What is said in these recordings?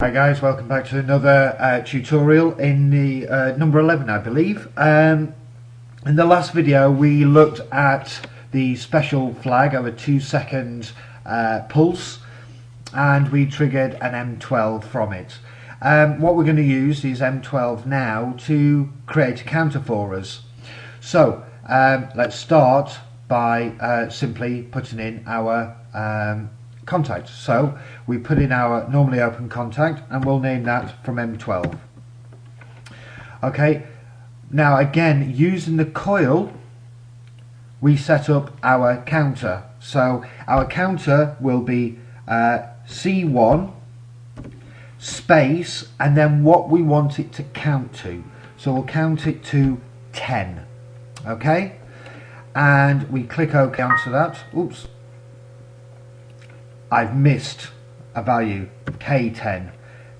Hi guys, welcome back to another tutorial in the number 11 I believe. In the last video we looked at the special flag of a 2-second pulse, and we triggered an M12 from it. What we're going to use is M12 now to create a counter for us. So let's start by simply putting in our contact. So we put in our normally open contact and we'll name that from M12. Okay, now again, using the coil we set up our counter. So our counter will be C1 space and then what we want it to count to. So we'll count it to 10. Okay, and we click OK. Answer that. Oops, I've missed a value, K10,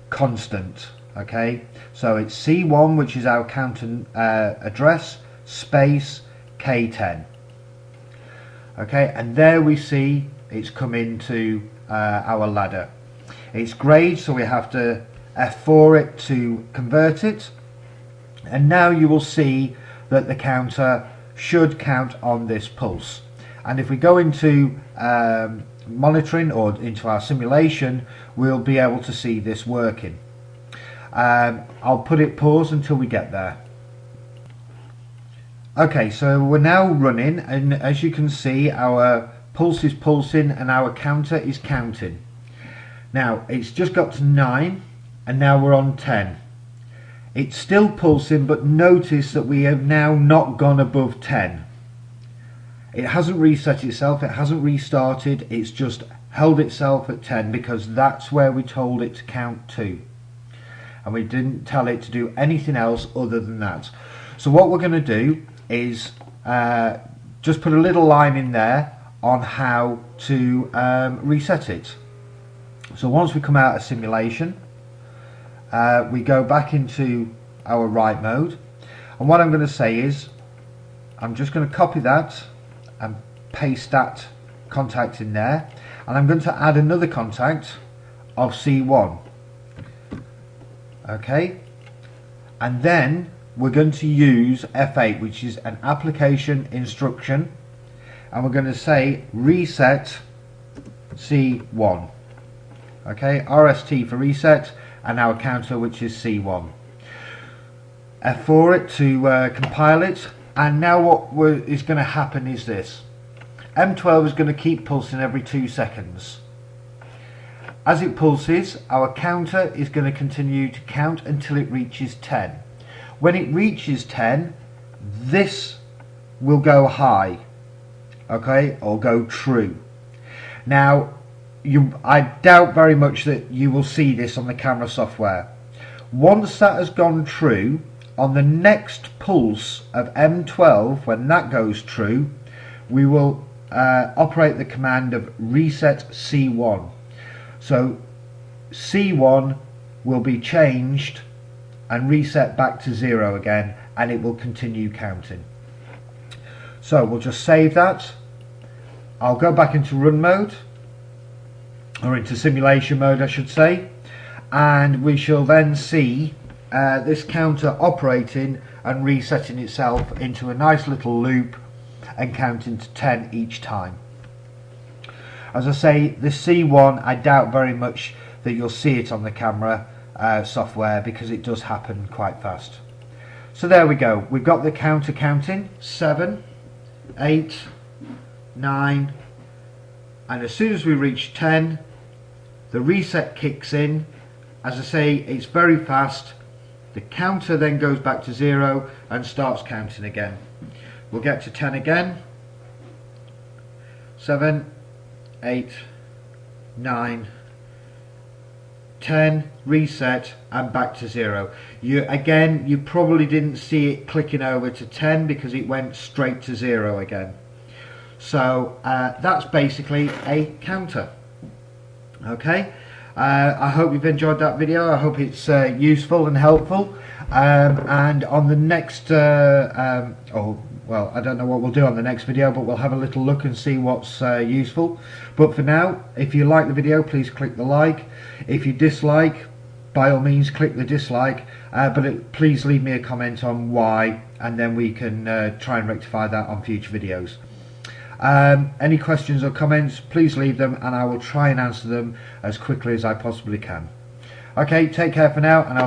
constant. Okay, so it's C1, which is our counter address, space K10. Okay, and there we see it's come into our ladder. It's grayed, so we have to F4 it to convert it, and now you will see that the counter should count on this pulse. And if we go into monitoring or into our simulation, we'll be able to see this working. I'll put it pause until we get there. Okay, so we're now running, and as you can see our pulse is pulsing and our counter is counting. Now it's just got to 9 and now we're on 10. It's still pulsing, but notice that we have now not gone above 10. It hasn't reset itself, it hasn't restarted, it's just held itself at 10 because that's where we told it to count to. And we didn't tell it to do anything else other than that. So what we're going to do is just put a little line in there on how to reset it. So once we come out of simulation, we go back into our write mode, and what I'm going to say is I'm just going to copy that and paste that contact in there, and I'm going to add another contact of C1. Okay, and then we're going to use F8, which is an application instruction, and we're going to say reset C1. Okay, RST for reset, and our counter, which is C1. F4 it to compile it, and now what is going to happen is this. M12 is going to keep pulsing every 2 seconds. As it pulses, our counter is going to continue to count until it reaches 10. When it reaches 10, this will go high, okay, or go true. Now I doubt very much that you will see this on the camera software. Once that has gone true, on the next pulse of M12, when that goes true, we will operate the command of reset C1. So C1 will be changed and reset back to 0 again, and it will continue counting. So we'll just save that. I'll go back into run mode, or into simulation mode I should say, and we shall then see this counter operating and resetting itself into a nice little loop and counting to 10 each time. As I say, the C1, I doubt very much that you'll see it on the camera software because it does happen quite fast. So there we go, we've got the counter counting 7, 8, 9, and as soon as we reach 10, the reset kicks in. As I say, it's very fast. The counter then goes back to 0 and starts counting again. We'll get to 10 again. 7, 8, 9, 10, reset, and back to 0. You probably didn't see it clicking over to 10 because it went straight to 0 again. So that's basically a counter. Okay, I hope you've enjoyed that video. I hope it's useful and helpful, and on the next well, I don't know what we'll do on the next video, but we'll have a little look and see what's useful. But for now, if you like the video, please click the like. If you dislike, by all means click the dislike, but please leave me a comment on why, and then we can try and rectify that on future videos. Any questions or comments, please leave them and I will try and answer them as quickly as I possibly can. Okay, take care for now, and I'll